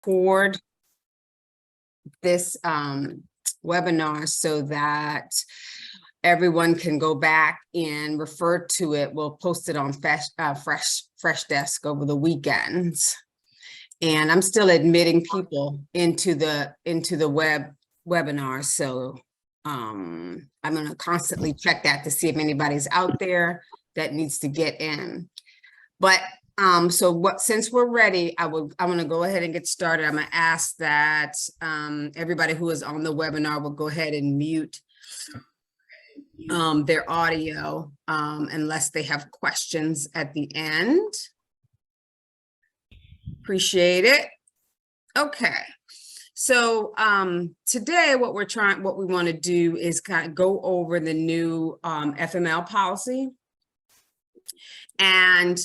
record this webinar so that everyone can go back and refer to it. We'll post it on Fresh Desk over the weekends. And I'm still admitting people into the webinar. So I'm going to constantly check that to see if anybody's out there that needs to get in. But since we're ready, I'm going to go ahead and get started. I'm going to ask that everybody who is on the webinar will go ahead and mute their audio unless they have questions at the end. Appreciate it. Okay. So today what we want to do is kind of go over the new FML policy and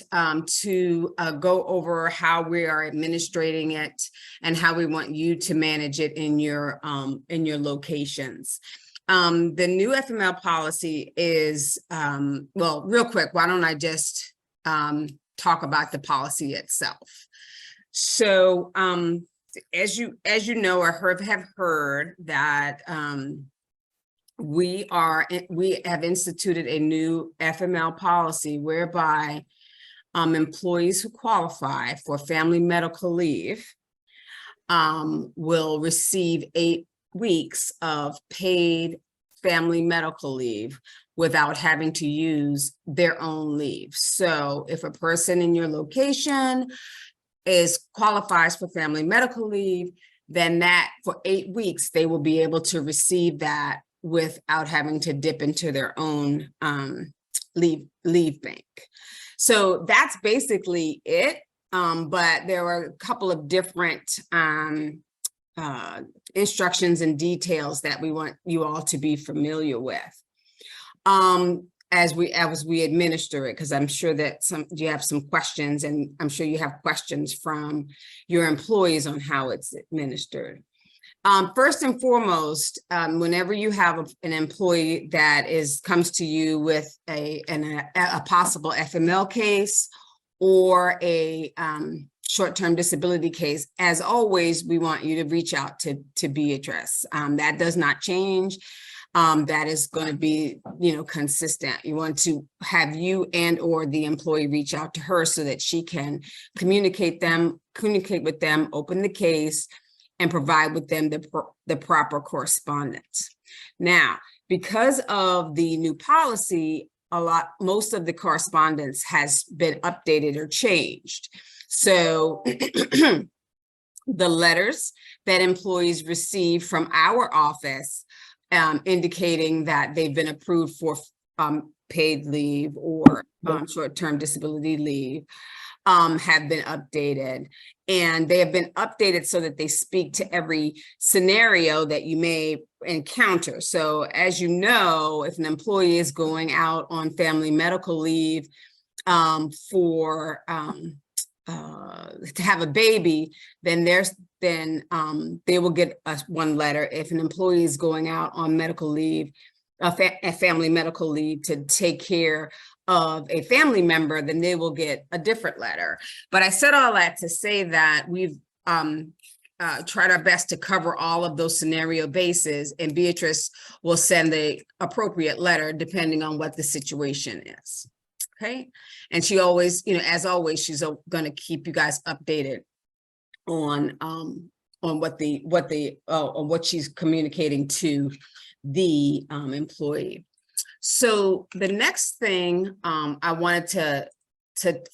to go over how we are administrating it and how we want you to manage it in your locations. The new FML policy is, well, real quick, why don't I just talk about the policy itself? So as you know or have heard that we have instituted a new FML policy whereby employees who qualify for family medical leave will receive 8 weeks of paid family medical leave without having to use their own leave. So if a person in your location qualifies for family medical leave, then that for 8 weeks, they will be able to receive that without having to dip into their own leave bank. So that's basically it. But there are a couple of different instructions and details that we want you all to be familiar with as we administer it, because I'm sure that you have some questions, and I'm sure you have questions from your employees on how it's administered. First and foremost, whenever you have an employee that comes to you with a possible FML case or a short-term disability case, as always, we want you to reach out to Beatrice. That does not change. That is going to be, consistent. You want to have you and or the employee reach out to her so that she can communicate with them, open the case, and provide with them the proper correspondence. Now, because of the new policy, most of the correspondence has been updated or changed. So the letters that employees receive from our office indicating that they've been approved for paid leave or short-term disability leave have been updated. And they have been updated so that they speak to every scenario that you may encounter. So as you know, if an employee is going out on family medical leave to have a baby, then they will get one letter. If an employee is going out on medical leave, a family medical leave to take care of a family member, then they will get a different letter. But I said all that to say that we've tried our best to cover all of those scenario bases, and Beatrice will send the appropriate letter depending on what the situation is. Okay. And she always, as always, she's going to keep you guys updated on what she's communicating to the employee. So the next thing I wanted to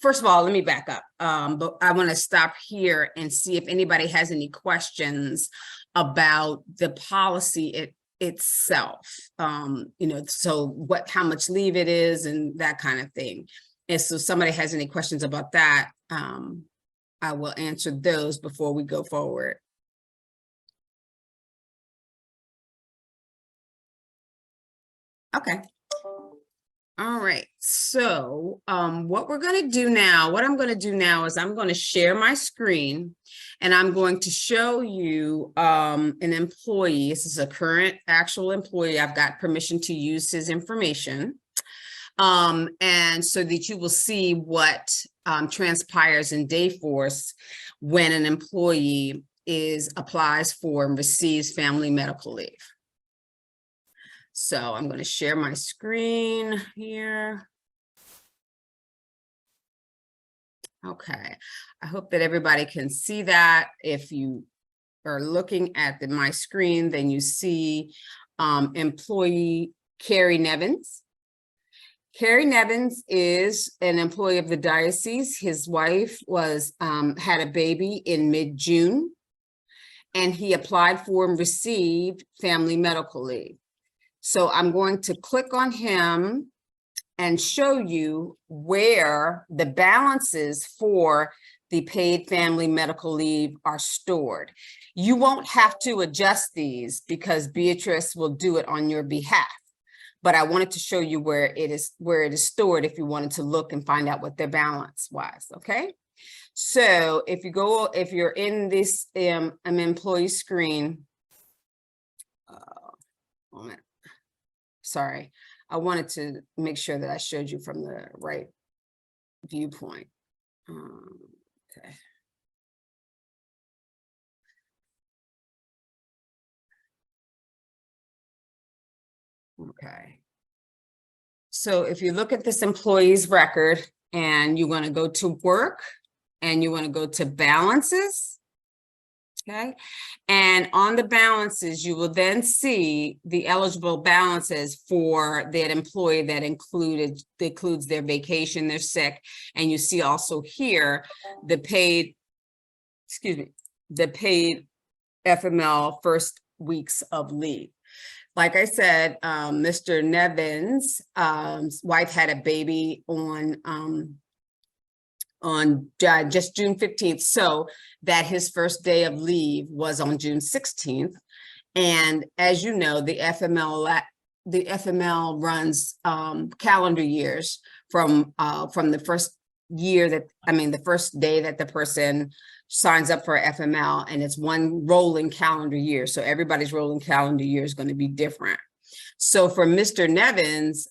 first of all, let me back up. But I want to stop here and see if anybody has any questions about the policy itself. So how much leave it is and that kind of thing. And so somebody has any questions about that, I will answer those before we go forward. Okay. All right. So what I'm going to do now is I'm going to share my screen, and I'm going to show you an employee. This is a current actual employee. I've got permission to use his information. And so that you will see what transpires in Dayforce when an employee applies for and receives family medical leave. So I'm going to share my screen here. Okay, I hope that everybody can see that. If you are looking at my screen, then you see employee Carrie Nevins. Carrie Nevins is an employee of the diocese. His wife was had a baby in mid-June, and he applied for and received family medical leave. So I'm going to click on him and show you where the balances for the paid family medical leave are stored. You won't have to adjust these because Beatrice will do it on your behalf. But I wanted to show you where it is stored if you wanted to look and find out what their balance was, okay? So if you're in this employee screen, moment. Sorry, I wanted to make sure that I showed you from the right viewpoint. Okay. Okay. So if you look at this employee's record and you want to go to work and you want to go to balances, okay? And on the balances, you will then see the eligible balances for that employee that includes their vacation, their sick, and you see also here the paid, the paid FML first weeks of leave. Like I said, Mr. Nevins' wife had a baby on just June 15th, so that his first day of leave was on June 16th. And as you know, the FML runs calendar years from the first year that, the first day that the person signs up for FML, and it's one rolling calendar year. So everybody's rolling calendar year is going to be different. So for Mr. Nevins,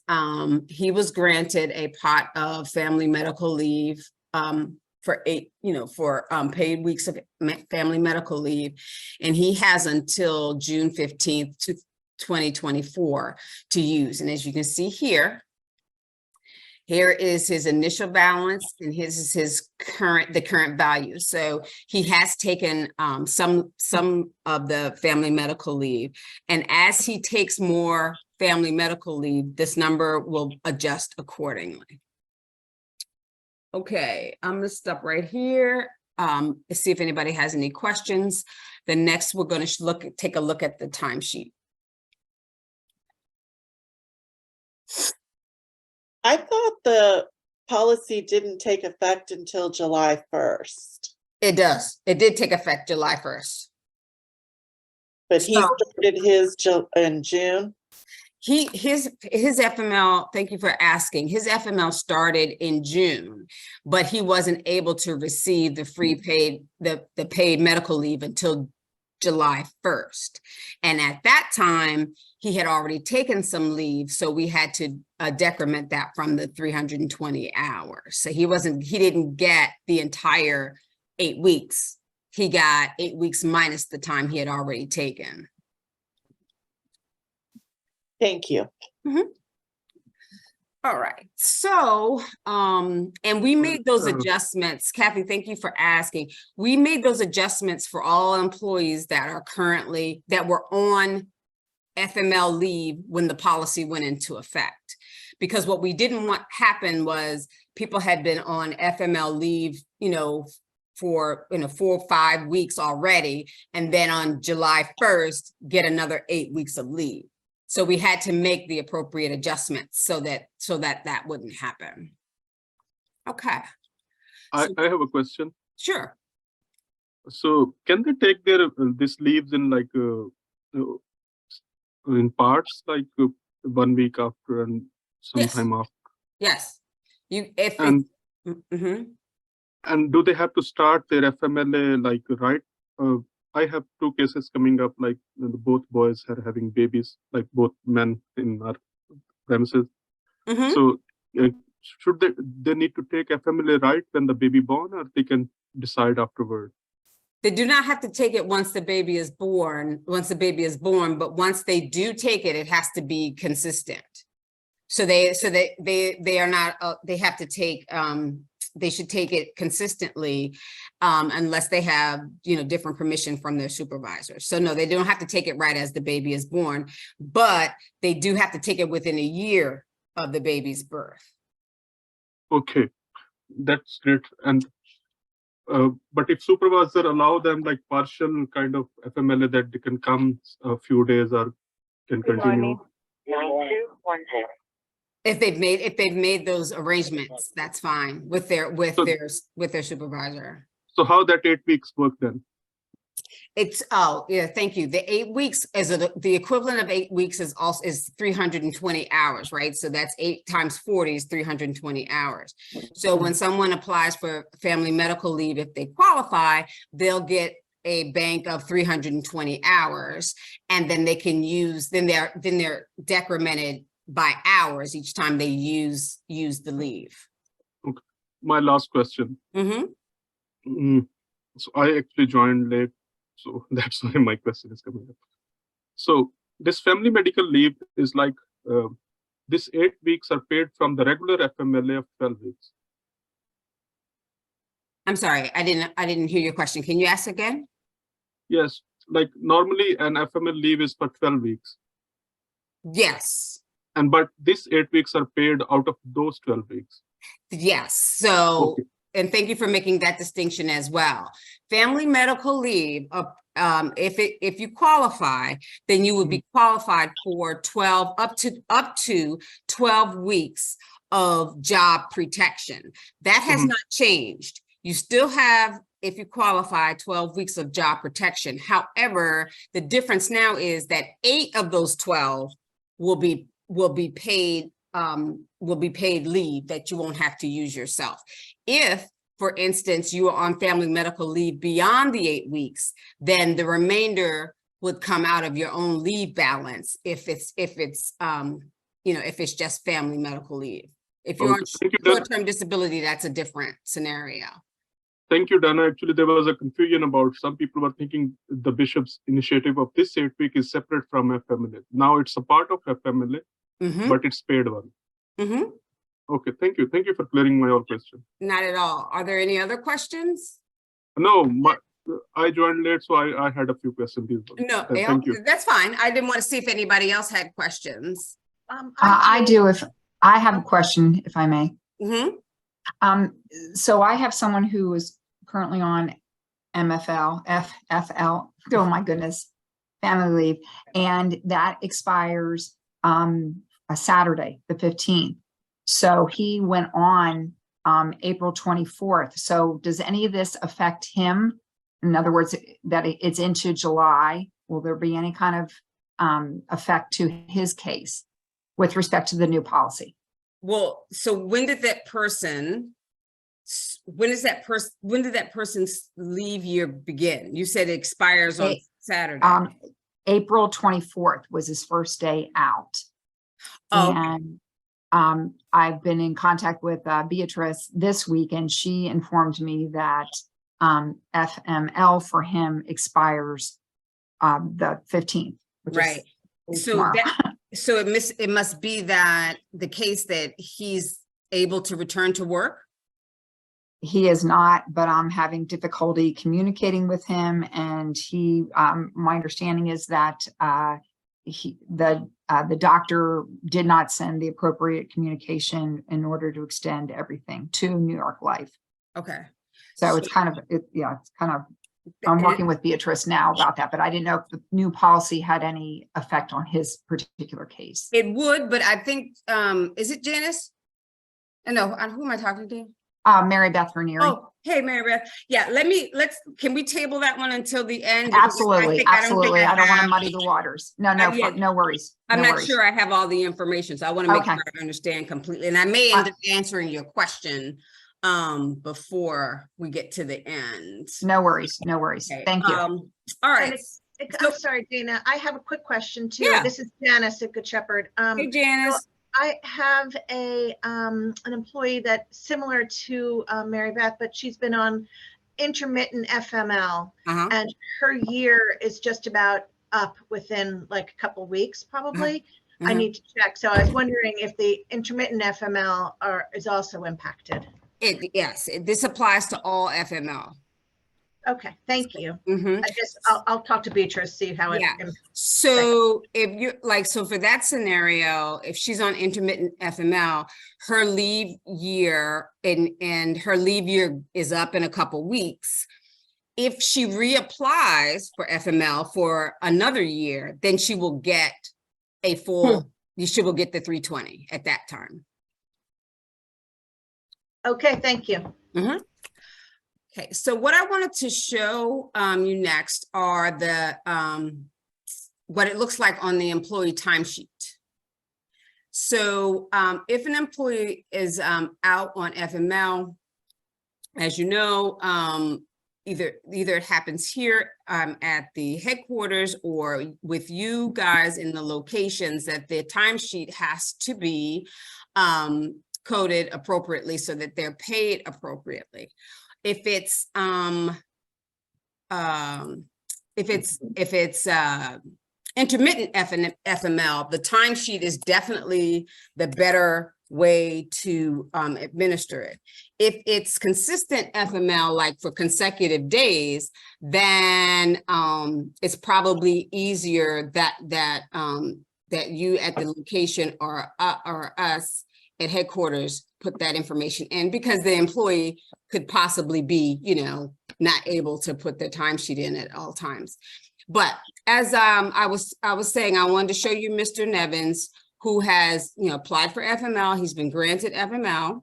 he was granted a pot of family medical leave for paid weeks of family medical leave. And he has until June 15th, 2024 to use. And as you can see here, here is his initial balance, and his is the current value. So he has taken some of the family medical leave, and as he takes more family medical leave, this number will adjust accordingly. Okay, I'm gonna stop right here. See if anybody has any questions. Then next, we're going to take a look at the timesheet. I thought the policy didn't take effect until July 1st. It does. It did take effect July 1st. But he started his in June? His FML, thank you for asking, his FML started in June, but he wasn't able to receive the free paid, the paid medical leave until July 1st. And at that time, he had already taken some leave, so we had to decrement that from the 320 hours. So he didn't get the entire 8 weeks. He got 8 weeks minus the time he had already taken. Thank you. Mm-hmm. All right. So, and we made those adjustments. Kathy, thank you for asking. We made those adjustments for all employees that were on FML leave when the policy went into effect. Because what we didn't want happen was people had been on FML leave, for 4 or 5 weeks already, and then on July 1st, get another 8 weeks of leave. So we had to make the appropriate adjustments so that wouldn't happen. Okay. I have a question. Sure. So can they take their this leaves in like in parts, like 1 week after and sometime after? Yes. And do they have to start their FMLA like right? I have 2 cases coming up, like both boys are having babies, like both men in our premises. So should they need to take FMLA right when the baby born, or they can decide afterward? They do not have to take it once the baby is born, but once they do take it, it has to be consistent. So they are not, they have to take, they should take it consistently, unless they have, different permission from their supervisor. So no, they don't have to take it right as the baby is born, but they do have to take it within a year of the baby's birth. Okay, that's great. And but if supervisor allow them like partial kind of FMLA that they can come a few days or can continue. 9210. If they've made those arrangements, that's fine with their supervisor. So how that 8 weeks work then? It's, oh, yeah, thank you. The 8 weeks the equivalent of 8 weeks is 320 hours, right? So that's 8 times 40 is 320 hours. So when someone applies for family medical leave, if they qualify, they'll get a bank of 320 hours, and then they can use, then they're decremented by hours each time they use the leave. Okay. My last question. Mm-hmm. So I actually joined late, so that's why my question is coming up. So this family medical leave is like, this 8 weeks are paid from the regular FMLA of 12 weeks. I'm sorry, I didn't hear your question. Can you ask again? Yes, like normally an FML leave is for 12 weeks. Yes. But this 8 weeks are paid out of those 12 weeks. Yes. So, okay. And thank you for making that distinction as well. Family medical leave, if you qualify, then you would be qualified for 12 up to 12 weeks of job protection. That has not changed. You still have, if you qualify, 12 weeks of job protection. However, the difference now is that 8 of those 12 will be paid leave that you won't have to use yourself. If, for instance, you are on family medical leave beyond the 8 weeks, then the remainder would come out of your own leave balance if it's just family medical leave. If you're on short-term disability, that's a different scenario. Thank you, Dana. Actually, there was a confusion about some people were thinking the bishop's initiative of this 8 week is separate from FMLA. Now it's a part of FMLA, but it's paid one. Okay, thank you. Thank you for clearing my all question. Not at all. Are there any other questions? No, I joined late, so I had a few questions. No, thank you. That's fine. I didn't want to see if anybody else had questions. I do. If I have a question, if I may. So I have someone who is currently on FML. Oh my goodness, family leave, and that expires a Saturday, the 15th. So he went on April 24th. So does any of this affect him? In other words, that it's into July. Will there be any kind of effect to his case with respect to the new policy? Well, so when did that person's leave year begin? You said it expires on Saturday. April 24th was his first day out. Oh, and I've been in contact with Beatrice this week, and she informed me that FML for him expires the 15th. Right. So it must be that the case that he's able to return to work. He is not, but I'm having difficulty communicating with him, and he my understanding is that the doctor did not send the appropriate communication in order to extend everything to New York Life. Okay. So it's kind of, it's kind of, I'm working with Beatrice now about that, but I didn't know if the new policy had any effect on his particular case. It would, but I think, is it Janice? No, who am I talking to? Mary Beth Ranieri. Oh, hey, Mary Beth. Yeah, can we table that one until the end? Absolutely, absolutely. I don't want to muddy the waters. No worries. I'm not sure I have all the information, so I want to make sure I understand completely. And I may end up answering your question before we get to the end. No worries. Okay. Thank you. All right. I'm sorry, Dana. I have a quick question too. Yeah. This is Janice at Good Shepherd. Hey, Janice. So I have an employee that similar to Mary Beth, but she's been on intermittent FML Uh-huh. and her year is just about up within like a couple weeks, probably. I Uh-huh. need to check. So I was wondering if the intermittent FML is also impacted. Yes, this applies to all FML. Okay, thank you. Mhm. I'll talk to Beatrice, see how it Yeah. impacts. So if you like, so for that scenario, if she's on intermittent FML, her leave year and her leave year is up in a couple weeks. If she reapplies for FML for another year, then she will get a full, she will get the 320 at that time. Okay, thank you. Mhm. Okay, so what I wanted to show you next are the what it looks like on the employee timesheet. So if an employee is out on FML, as you know, either it happens here at the headquarters or with you guys in the locations, that the timesheet has to be coded appropriately so that they're paid appropriately. If it's intermittent FML, the timesheet is definitely the better way to administer it. If it's consistent FML, like for consecutive days, then it's probably easier that you at the location or us at headquarters put that information in, because the employee could possibly be, not able to put their timesheet in at all times. But as I was saying, I wanted to show you Mr. Nevins, who has, applied for FML. He's been granted FML.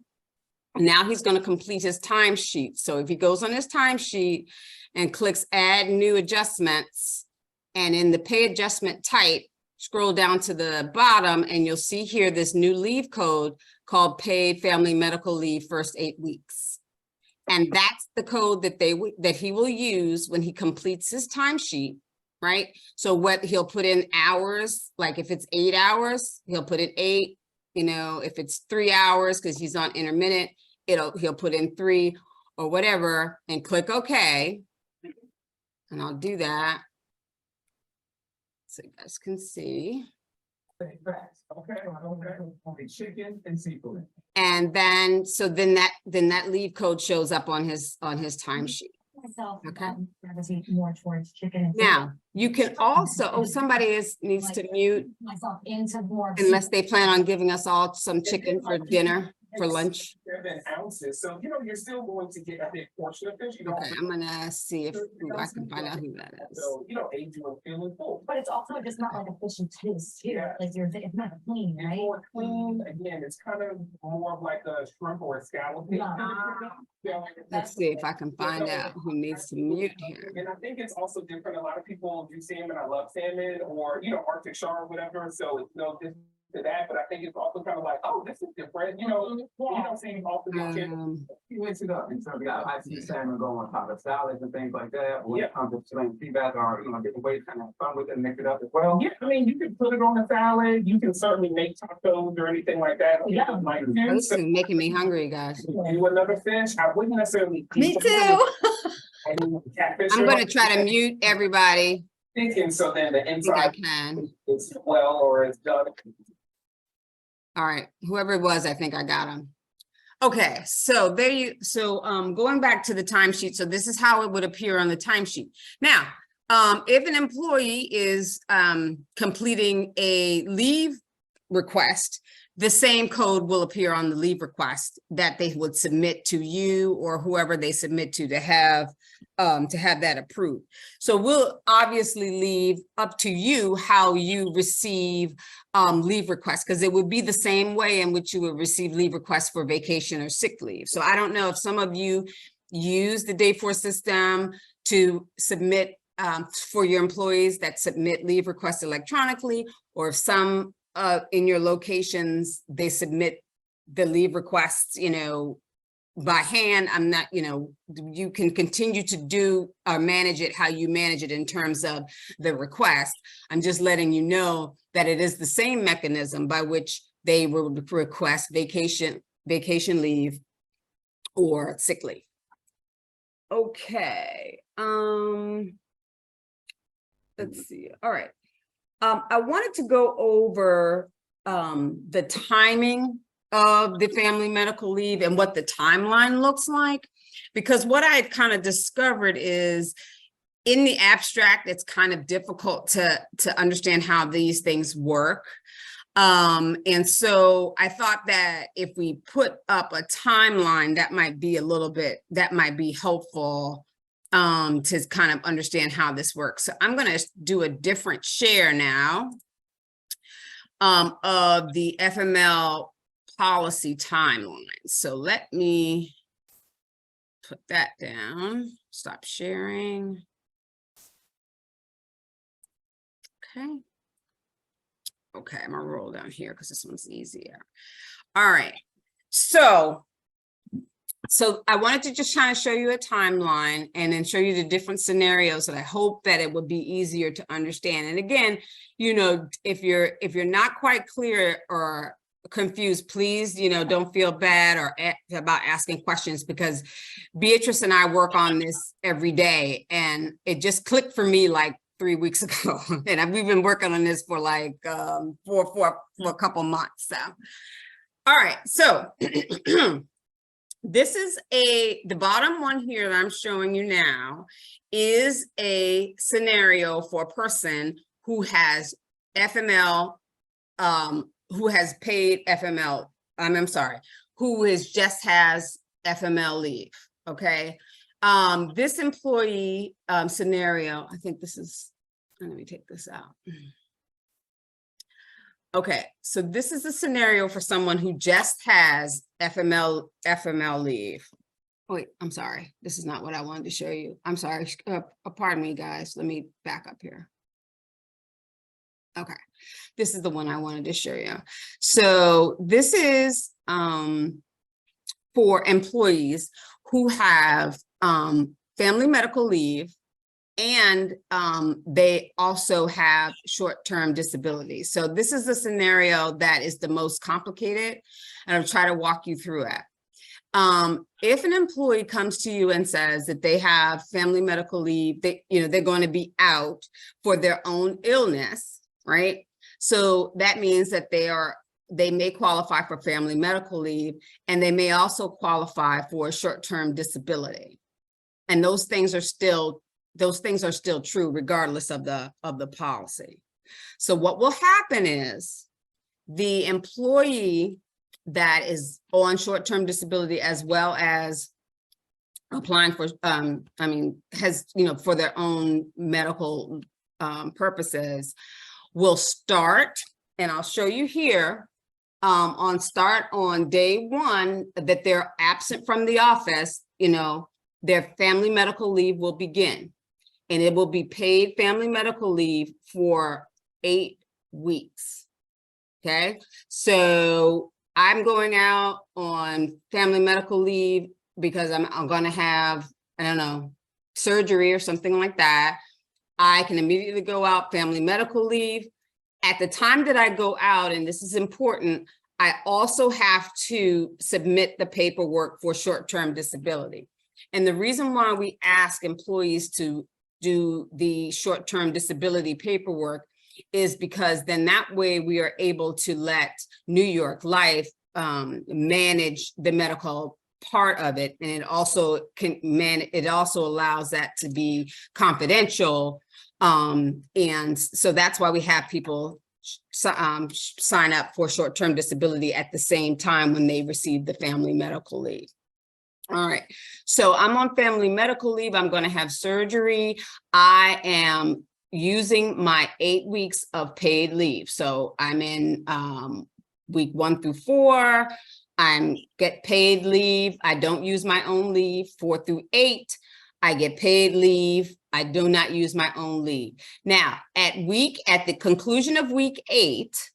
Now he's going to complete his timesheet. So if he goes on his timesheet and clicks add new adjustments, and in the pay adjustment type, scroll down to the bottom and you'll see here this new leave code called paid family medical leave first 8 weeks. And that's the code that he will use when he completes his timesheet, right? So what he'll put in hours, like if it's 8 hours, he'll put in 8, if it's 3 hours, because he's on intermittent, he'll put in 3 or whatever and click OK. And I'll do that so you guys can see. Chicken and seafood. And then, so then that leave code shows up on his timesheet. Okay. More towards chicken. Now, you can also, somebody needs to mute Myself into more. unless they plan on giving us all some chicken for dinner, for lunch. Than ounces, so you're still going to get a big portion of fish. Okay, I'm gonna see if I can find out who that is. So aid you in feeling full. But it's also just not like a fish and taste too. Like it's not clean, It's right? more clean. Again, it's kind of more of like a shrimp or a scallop. Let's see if I can find out who needs to mute here. And I think it's also different. A lot of people do salmon. I love salmon, or Arctic char or whatever. So it's no different to that, but I think it's also kind of like, oh, this is different. You don't see often. You mix it up, and so we got icy salmon go on top of salads and things like that. When it comes to Chilean feedback, or different ways to kind of have fun with it and mix it up as well. Yeah, I mean, you can put it on a salad. You can certainly make tacos or anything like that. Yeah. Like This is making me hungry, guys. do another fish. I wouldn't necessarily. Me too. Catfish. I'm gonna try to mute everybody. Thinking so then the I think I inside can. is well or it's done. All right, whoever it was, I think I got him. Okay, so going back to the timesheet, so this is how it would appear on the timesheet. Now, if an employee is completing a leave request, the same code will appear on the leave request that they would submit to you or whoever they submit to have that approved. So we'll obviously leave up to you how you receive leave requests, because it would be the same way in which you would receive leave requests for vacation or sick leave. So I don't know if some of you use the Dayforce system to submit for your employees that submit leave requests electronically, or if some in your locations, they submit the leave requests, by hand. I'm not, you can continue to do or manage it how you manage it in terms of the request. I'm just letting you know that it is the same mechanism by which they will request vacation leave or sick leave. Okay, let's see, all right. I wanted to go over the timing of the family medical leave and what the timeline looks like. Because what I had kind of discovered is in the abstract, it's kind of difficult to understand how these things work. And so I thought that if we put up a timeline, that might be helpful to kind of understand how this works. So I'm going to do a different share now of the FML policy timeline. So let me put that down, stop sharing. Okay. Okay, I'm gonna roll down here because this one's easier. All right, so I wanted to just kind of show you a timeline and then show you the different scenarios that I hope that it would be easier to understand. And again, you know, if you're not quite clear or confused, please, you know, don't feel bad or about asking questions, because Beatrice and I work on this every day and it just clicked for me like 3 weeks ago. And we've been working on this for like for a couple months. So, all right, so this is the bottom one here that I'm showing you now is a scenario for a person who has FML, who has paid FML, I'm sorry, who just has FML leave, okay? This employee scenario, I think this is, let me take this out. Okay, so this is a scenario for someone who just has FML leave. Oh, wait, I'm sorry. This is not what I wanted to show you. I'm sorry. Pardon me, guys. Let me back up here. Okay, this is the one I wanted to show you. So this is for employees who have family medical leave, and they also have short-term disability. So this is the scenario that is the most complicated, and I'll try to walk you through it. If an employee comes to you and says that they have family medical leave, they're going to be out for their own illness, right? So that means that they may qualify for family medical leave, and they may also qualify for short-term disability. And those things are still true regardless of the policy. So what will happen is the employee that is on short-term disability, as well as applying for, has, for their own medical purposes, will start, and I'll show you here, on day one that they're absent from the office, their family medical leave will begin. And it will be paid family medical leave for 8 weeks, okay? So I'm going out on family medical leave because I'm gonna have, I don't know, surgery or something like that. I can immediately go out family medical leave. At the time that I go out, and this is important, I also have to submit the paperwork for short-term disability. And the reason why we ask employees to do the short-term disability paperwork is because then that way we are able to let New York Life manage the medical part of it, and it also allows that to be confidential, and so that's why we have people sign up for short-term disability at the same time when they receive the family medical leave. All right, so I'm on family medical leave. I'm going to have surgery. I am using my 8 weeks of paid leave. So I'm in week 1 through 4. I get paid leave. I don't use my own leave. 4 through 8, I get paid leave. I do not use my own leave. Now, at the conclusion of week 8,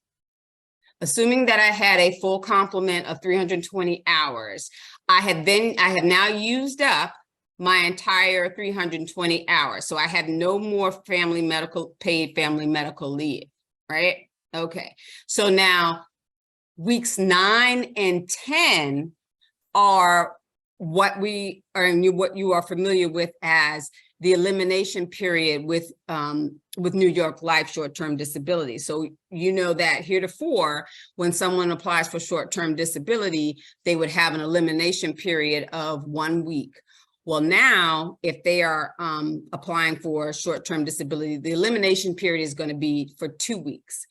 assuming that I had a full complement of 320 hours, I have now used up my entire 320 hours. So I have no more paid family medical leave, right? Okay, so now weeks 9 and 10 are what we are, what you are familiar with as the elimination period with New York Life short-term disability. So you know that heretofore, when someone applies for short-term disability, they would have an elimination period of 1 week. Well, now, if they are applying for short-term disability, the elimination period is going to be for 2 weeks.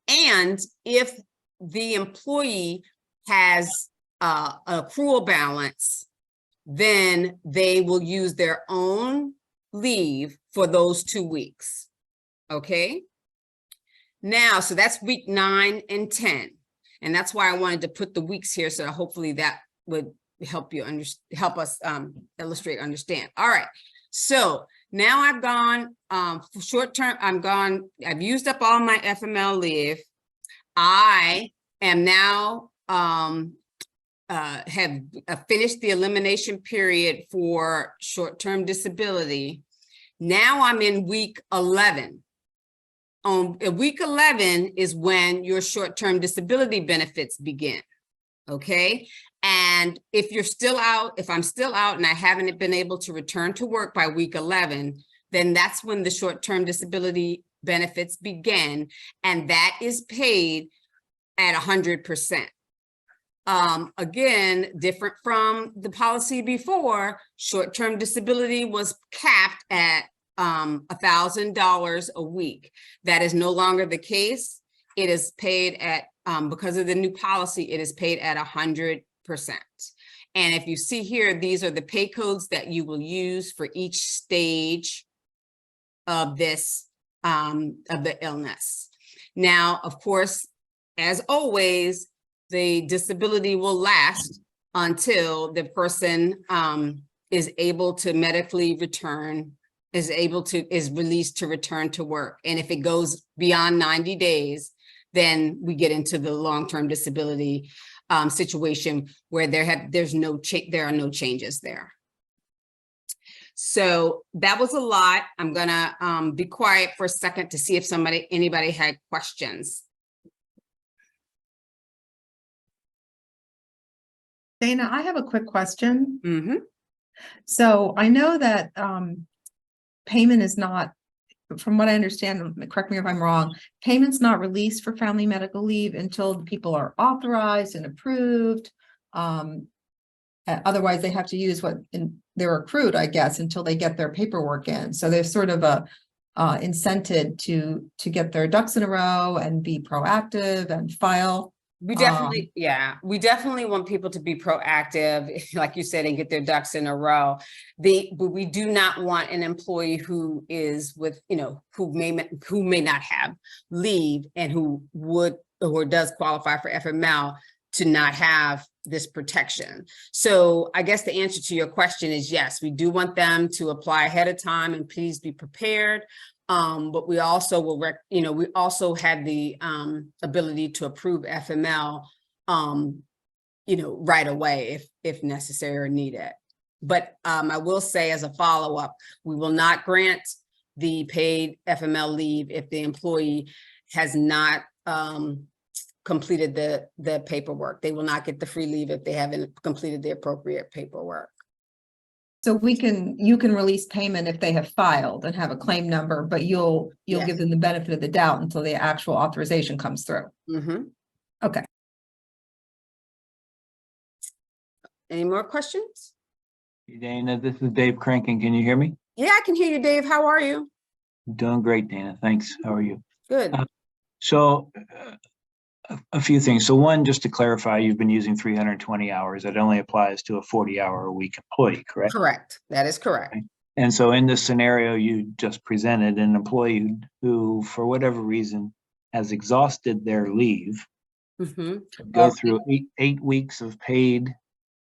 And if the employee has an accrual balance, then they will use their own leave for those 2 weeks. Okay. Now, so that's week 9 and 10. And that's why I wanted to put the weeks here. So hopefully that would help you help us illustrate, understand. All right. So now I've gone for short term, I've used up all my FML leave. I am now have finished the elimination period for short-term disability. Now I'm in week 11. On week 11 is when your short-term disability benefits begin. Okay. And if you're still out, if I'm still out and I haven't been able to return to work by week 11, then that's when the short-term disability benefits begin. And that is paid at 100%. Again, different from the policy before, short-term disability was capped at $1,000 a week. That is no longer the case. It is paid at, because of the new policy, it is paid at 100%. And if you see here, these are the pay codes that you will use for each stage of this, of the illness. Now, of course, as always, the disability will last until the person is able to medically return, is released to return to work. And if it goes beyond 90 days, then we get into the long-term disability situation where there are no changes there. So that was a lot. I'm gonna be quiet for a second to see if anybody had questions. Dana, I have a quick question. Mm-hmm. So I know that payment is not, from what I understand, correct me if I'm wrong, payment's not released for family medical leave until people are authorized and approved. Otherwise, they have to use what they're accrued, I guess, until they get their paperwork in. So there's sort of a incentive to get their ducks in a row and be proactive and file. We definitely, we definitely want people to be proactive, like you said, and get their ducks in a row. But we do not want an employee who is with, who may not have leave and who would or does qualify for FML to not have this protection. So I guess the answer to your question is yes, we do want them to apply ahead of time, and please be prepared. But we also will, we also have the ability to approve FML, right away if necessary or needed. But I will say, as a follow-up, we will not grant the paid FML leave if the employee has not completed the paperwork. They will not get the free leave if they haven't completed the appropriate paperwork. So you can release payment if they have filed and have a claim number, but you'll Yes. give them the benefit of the doubt until the actual authorization comes through. Mm-hmm. Okay. Any more questions? Dana, this is Dave Crankin. Can you hear me? Yeah, I can hear you, Dave. How are you? Doing great, Dana. Thanks. How are you? Good. So a few things. So one, just to clarify, you've been using 320 hours. That only applies to a 40-hour-a-week employee, correct? Correct. That is correct. Okay. And so in this scenario you just presented, an employee who, for whatever reason, has exhausted their leave, Mm-hmm. go through eight weeks of paid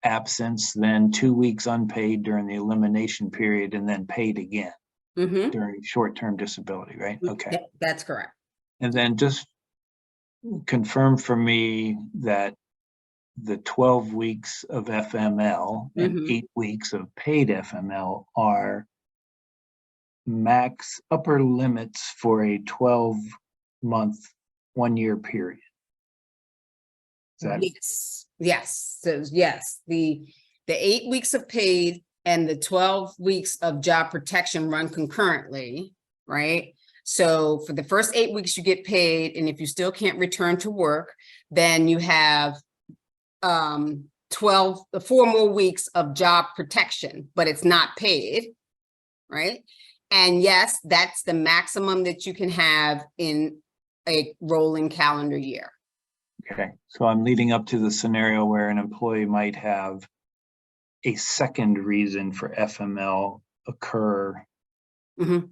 absence, then 2 weeks unpaid during the elimination period, and then paid again Mm-hmm. during short-term disability, right? Okay. That's correct. And then just confirm for me that the 12 weeks of FML and Mhm. 8 weeks of paid FML are max upper limits for a 12-month, 1-year period. Is that Yes. So yes, the the 8 weeks of paid and the 12 weeks of job protection run concurrently, right? So for the first 8 weeks, you get paid, and if you still can't return to work, then you have 4 more weeks of job protection, but it's not paid, right? And yes, that's the maximum that you can have in a rolling calendar year. Okay, so I'm leading up to the scenario where an employee might have a second reason for FML occur Mhm,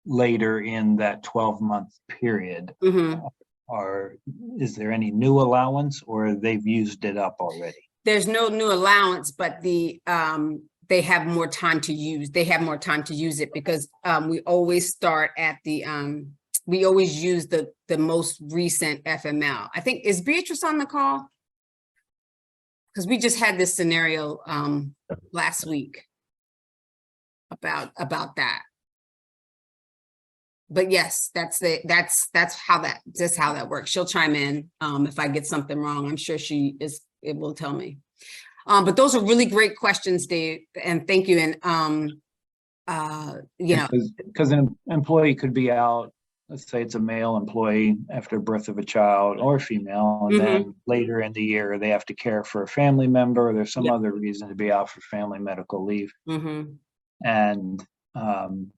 later in that 12-month period. mhm. Or is there any new allowance, or they've used it up already? There's no new allowance, but they have more time to use. They have more time to use it because we always start at the we always use the most recent FML. I think, is Beatrice on the call? Because we just had this scenario last week about that. But yes, that's how that works. She'll chime in if I get something wrong. I'm sure it will tell me. But those are really great questions, Dave, and thank you. And you know, Because an employee could be out, let's say it's a male employee after birth of a child, or female, and then later in the year they have to care for a family member, or there's some other reason to be out for family medical leave. And I'm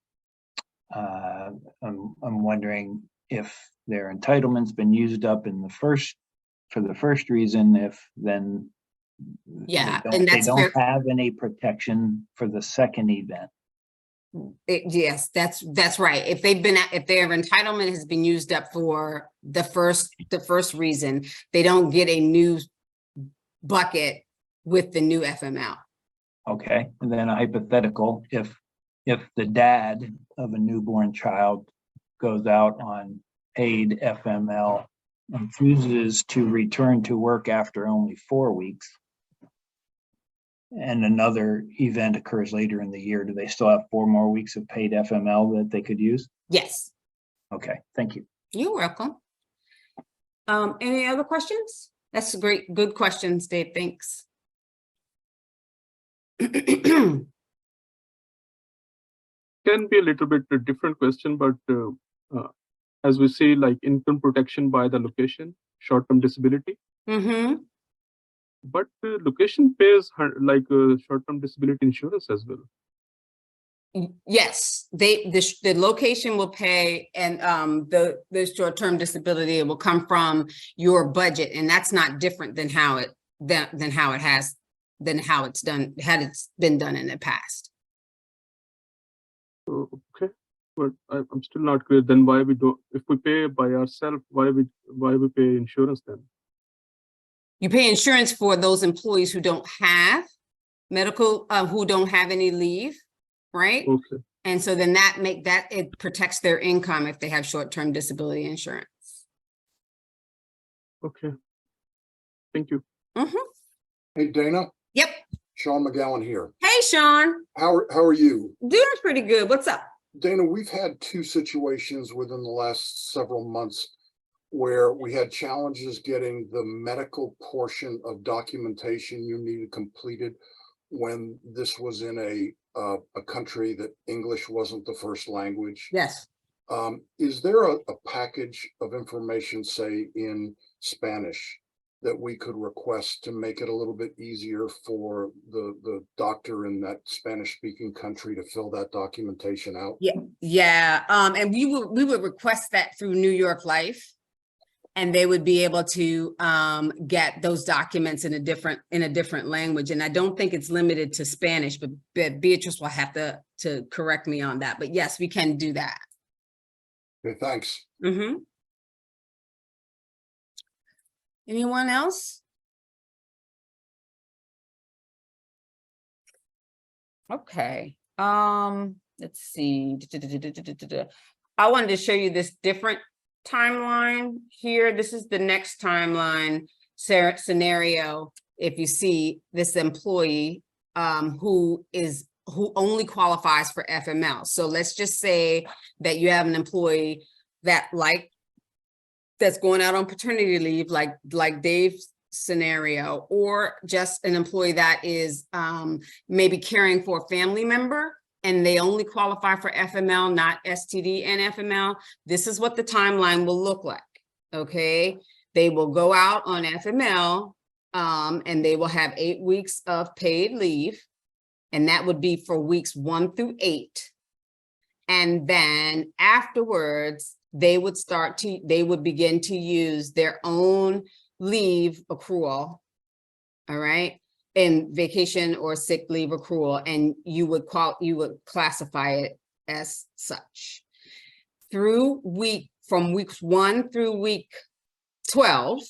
wondering if their entitlement's been used up for the first reason, if then they don't have any protection for the second event. Yes, that's right. If their entitlement has been used up for the first reason, they don't get a new bucket with the new FML. Okay, and then a hypothetical, if the dad of a newborn child goes out on paid FML and chooses to return to work after only 4 weeks, and another event occurs later in the year, do they still have 4 more weeks of paid FML that they could use? Yes. Okay, thank you. You're welcome. Any other questions? That's good questions, Dave. Thanks. Can be a little bit a different question, but as we see, like income protection by the location, short-term disability. But location pays like short-term disability insurance as well. Yes, the location will pay, and the short-term disability will come from your budget, and that's not different than how it's been done in the past. Okay, but I'm still not clear. Then why we don't? If we pay by ourselves, why we pay insurance then? You pay insurance for those employees who don't have medical, who don't have any leave, right? Okay. And so then it protects their income if they have short-term disability insurance. Okay. Thank you. Hey, Dana. Yep. Sean McGowan here. Hey, Sean. How are you? Doing pretty good. What's up? Dana, we've had 2 situations within the last several months where we had challenges getting the medical portion of documentation you needed completed when this was in a country that English wasn't the first language. Yes. Is there a package of information, say, in Spanish that we could request to make it a little bit easier for the doctor in that Spanish-speaking country to fill that documentation out? Yeah. And we would request that through New York Life, and they would be able to get those documents in a different language. And I don't think it's limited to Spanish, but Beatrice will have to correct me on that. But yes, we can do that. Okay, thanks. Anyone else? Okay. Let's see. I wanted to show you this different timeline here. This is the next timeline scenario. If you see this employee who only qualifies for FML. So let's just say that you have an employee that's going out on paternity leave, like Dave scenario, or just an employee that is maybe caring for a family member and they only qualify for FML, not STD and FML, this is what the timeline will look like, okay? They will go out on FML and they will have 8 weeks of paid leave, and that would be for weeks 1 through 8. And then afterwards, they would begin to use their own leave accrual, all right, and vacation or sick leave accrual, and you would classify it as such. From weeks 1 through week 12,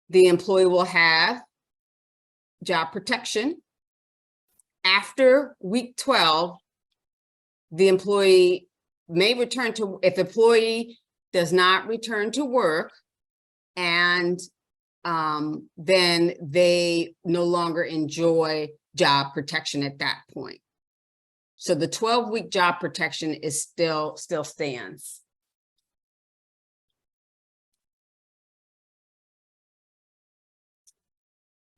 the employee will have job protection. After week 12, the employee may return to, if the employee does not return to work, and then they no longer enjoy job protection at that point. So the 12-week job protection is still stands.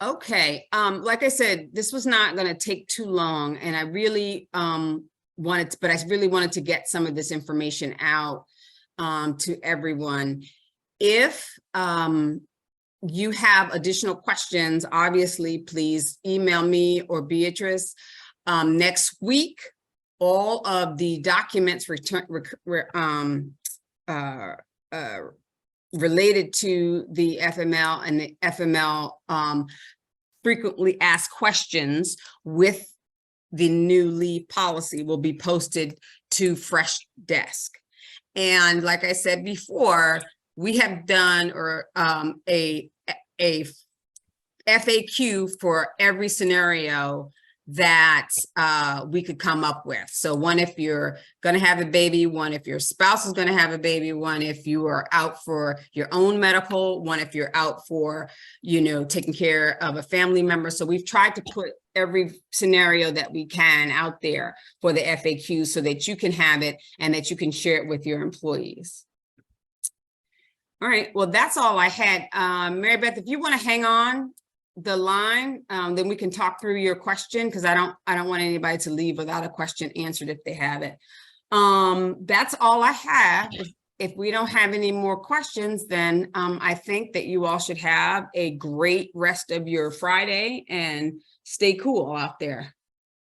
Okay, like I said, this was not going to take too long, and I really wanted to get some of this information out to everyone. If you have additional questions, obviously, please email me or Beatrice. Next week, all of the documents related to the FML and the FML frequently asked questions with the new leave policy will be posted to Fresh Desk. And like I said before, we have done a FAQ for every scenario that we could come up with. So one, if you're going to have a baby, one, if your spouse is going to have a baby, one, if you are out for your own medical, one, if you're out for, taking care of a family member. So we've tried to put every scenario that we can out there for the FAQ so that you can have it and that you can share it with your employees. All right, well, that's all I had. Mary Beth, if you want to hang on the line, then we can talk through your question, because I don't want anybody to leave without a question answered if they have it. That's all I have. If we don't have any more questions, then I think that you all should have a great rest of your Friday and stay cool out there.